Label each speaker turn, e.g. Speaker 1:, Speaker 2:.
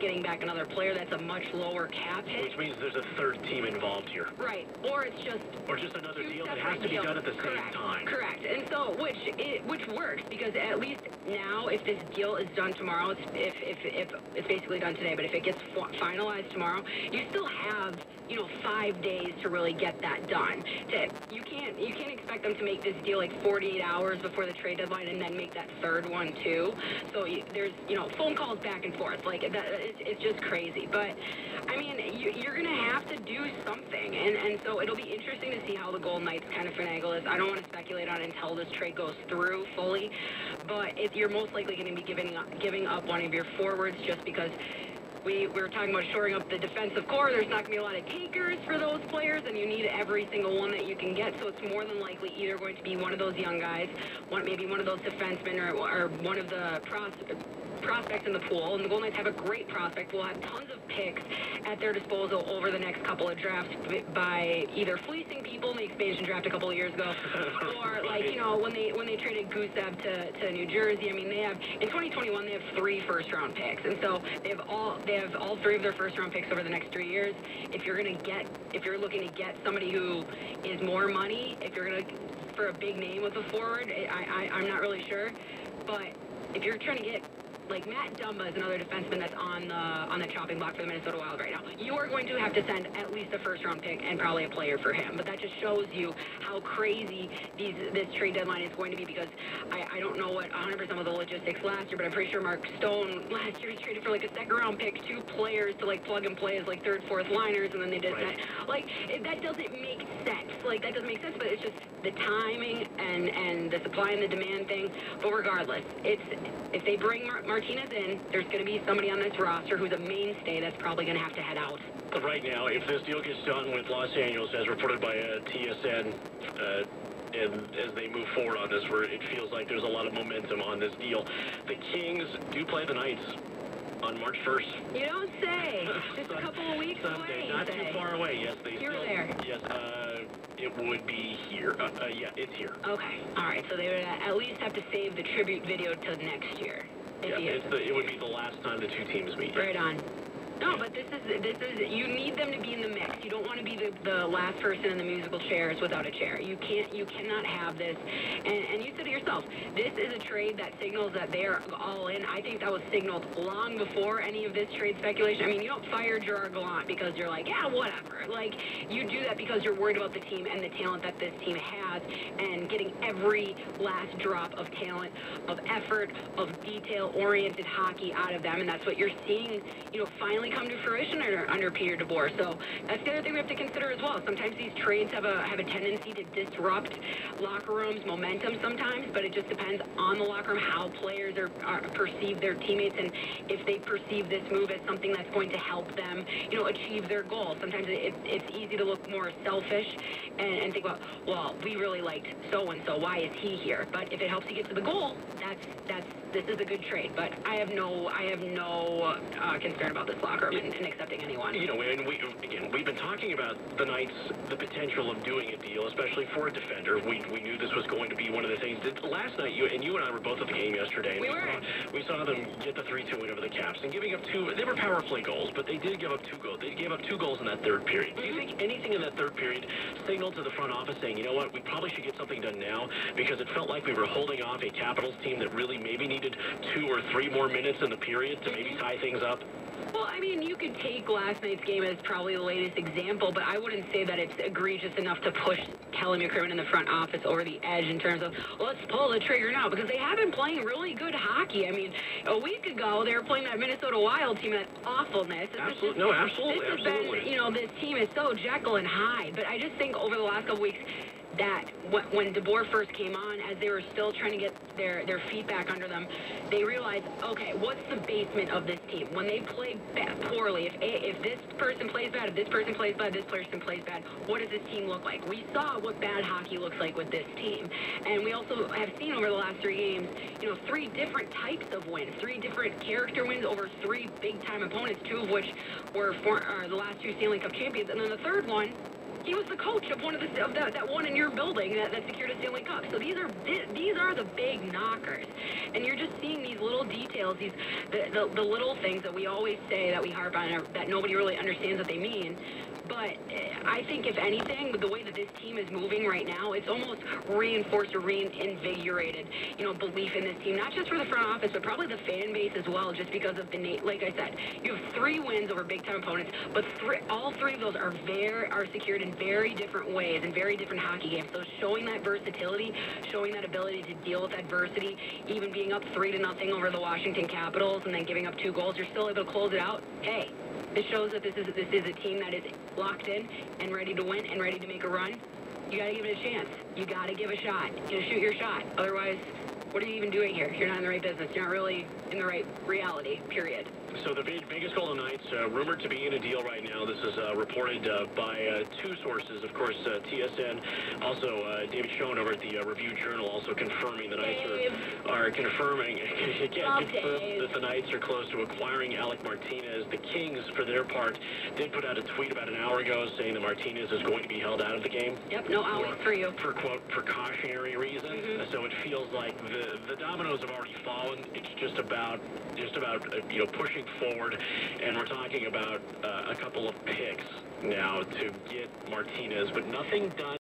Speaker 1: getting back another player that's a much lower cap hit.
Speaker 2: Which means there's a third team involved here.
Speaker 1: Right. Or it's just...
Speaker 2: Or just another deal that has to be done at the same time.
Speaker 1: Correct. And so, which works, because at least now, if this deal is done tomorrow, if it's basically done today, but if it gets finalized tomorrow, you still have, 5 days to really get that done. You can't expect them to make this deal like 48 hours before the trade deadline and then make that third one too. So there's, phone calls back and forth. Like, it's just crazy. But, I mean, you're going to have to do something. And so it'll be interesting to see how the Golden Knights kind of finagle this. I don't want to speculate on it until this trade goes through fully. But you're most likely going to be giving up one of your forwards just because we were talking about shoring up the defensive core. There's not going to be a lot of takers for those players, and you need every single one that you can get. So it's more than likely either going to be one of those young guys, maybe one of those defensemen, or one of the prospects in the pool. And the Golden Knights have a great prospect. We'll have tons of picks at their disposal over the next couple of drafts by either fleecing people in the expansion draft a couple of years ago, or when they traded Gusev to New Jersey. I mean, they have in 2021 they have 3 first-round picks, and so they have all 3 of their first-round picks over the next 3 years. If you're looking to get somebody who is more money, for a big name with a forward, I'm not really sure, but if you're trying to get, like, Matt Dumba is another defenseman that's on the chopping block for the Minnesota Wild right now. You are going to have to send at least a first-round pick and probably a player for him. But that just shows you how crazy this trade deadline is going to be, because I don't know what 100% of the logistics last year, but I'm pretty sure Mark Stone last year traded for, like, a second-round pick, 2 players to, like, plug and play as, like, third, fourth liners, and then they did that. Like, that doesn't make sense. Like, that doesn't make sense, but it's just the timing and the supply and the demand thing. But regardless, if they bring Martinez in, there's going to be somebody on this roster who's a mainstay that's probably going to have to head out.
Speaker 2: Right now, if this deal gets done with Los Angeles, as reported by TSN, and as they move forward on this, where it feels like there's a lot of momentum on this deal, the Kings do play the Knights on March 1st.
Speaker 1: You don't say. Just a couple of weeks away.
Speaker 2: Not too far away. Yes,
Speaker 1: Here or there?
Speaker 2: Yes, it would be here. Yeah, it's here.
Speaker 1: Okay. All right. So they would at least have to save the tribute video till next year.
Speaker 2: Yeah, it would be the last time the 2 teams meet.
Speaker 1: Right on. No, but this is you need them to be in the mix. You don't want to be the last person in the musical chairs without a chair. You cannot have this. And you said it yourself, this is a trade that signals that they are all in. I think that was signaled long before any of this trade speculation. I mean, you don't fire Gerard Gallant because you're like, yeah, whatever. Like, you do that because you're worried about the team and the talent that this team has, and getting every last drop of talent, of effort, of detail-oriented hockey out of them. And that's what you're seeing, finally come to fruition under Peter DeBoer. So that's the other thing we have to consider as well. Sometimes these trades have a tendency to disrupt locker rooms' momentum sometimes, but it just depends on the locker room, how players perceive their teammates, and if they perceive this move as something that's going to help them, achieve their goals. Sometimes it's easy to look more selfish and think, well, we really liked so-and-so. Why is he here? But if it helps you get to the goal, this is a good trade. But I have no concern about this locker room and accepting anyone.
Speaker 2: And we've been talking about the Knights, the potential of doing a deal, especially for a defender. We knew this was going to be one of the things. Last night, you and I were both at the game yesterday. And we saw them get the 3-2 win over the Caps and giving up 2. They were power play goals, but they did give up 2 goals. They gave up 2 goals in that third period. Do you think anything in that third period signaled to the front office saying, you know what, we probably should get something done now, because it felt like we were holding off a Capitals team that really maybe needed 2 or 3 more minutes in the period to maybe tie things up?
Speaker 1: Well, I mean, you could take last night's game as probably the latest example, but I wouldn't say that it's egregious enough to push Kelly McCrimmon in the front office over the edge in terms of, let's pull the trigger now, because they have been playing really good hockey. I mean, a week ago, they were playing that Minnesota Wild team, that's awfulness.
Speaker 2: Absolutely.
Speaker 1: This has been, this team is so Jekyll and Hyde, but I just think over the last couple weeks, that when DeBoer first came on, as they were still trying to get their feet back under them, they realized, okay, what's the basement of this team? When they play poorly, if this person plays bad, if this person plays bad, this person plays bad, what does this team look like? We saw what bad hockey looks like with this team. And we also have seen over the last 3 games, 3 different types of wins, 3 different character wins over 3 big-time opponents, 2 of which were the last 2 Stanley Cup champions. And then the third one He was the coach of that one in your building that secured a Stanley Cup. So these are the big knockers, and you're just seeing these little details, the little things that we always say that we harp on that nobody really understands what they mean. But I think, if anything, the way that this team is moving right now, it's almost reinforced or reinvigorated, belief in this team, not just for the front office, but probably the fan base as well, just because of like I said, you have 3 wins over big-time opponents, but all 3 of those are secured in very different ways, in very different hockey games. So showing that versatility, showing that ability to deal with adversity, even being up 3-0 over the Washington Capitals and then giving up 2 goals, you're still able to close it out. Hey, it shows that this is a team that is locked in and ready to win and ready to make a run. You got to give it a chance. You got to give a shot. Shoot your shot. Otherwise, what are you even doing here? You're not in the right business. You're not really in the right reality, period.
Speaker 2: So the Vegas Golden Knights, rumored to be in a deal right now. This is reported by 2 sources. Of course, TSN, also David Schoen over at the Review-Journal, also confirming the Knights are confirming that the Knights are close to acquiring Alec Martinez. The Kings, for their part, did put out a tweet about an hour ago saying that Martinez is going to be held out of the game.
Speaker 1: Yep, no outlets for you.
Speaker 2: For, quote, precautionary reasons. Mm-hmm. So it feels like the dominoes have already fallen. It's just about pushing forward, and we're talking about a couple of picks now to get Martinez, but nothing done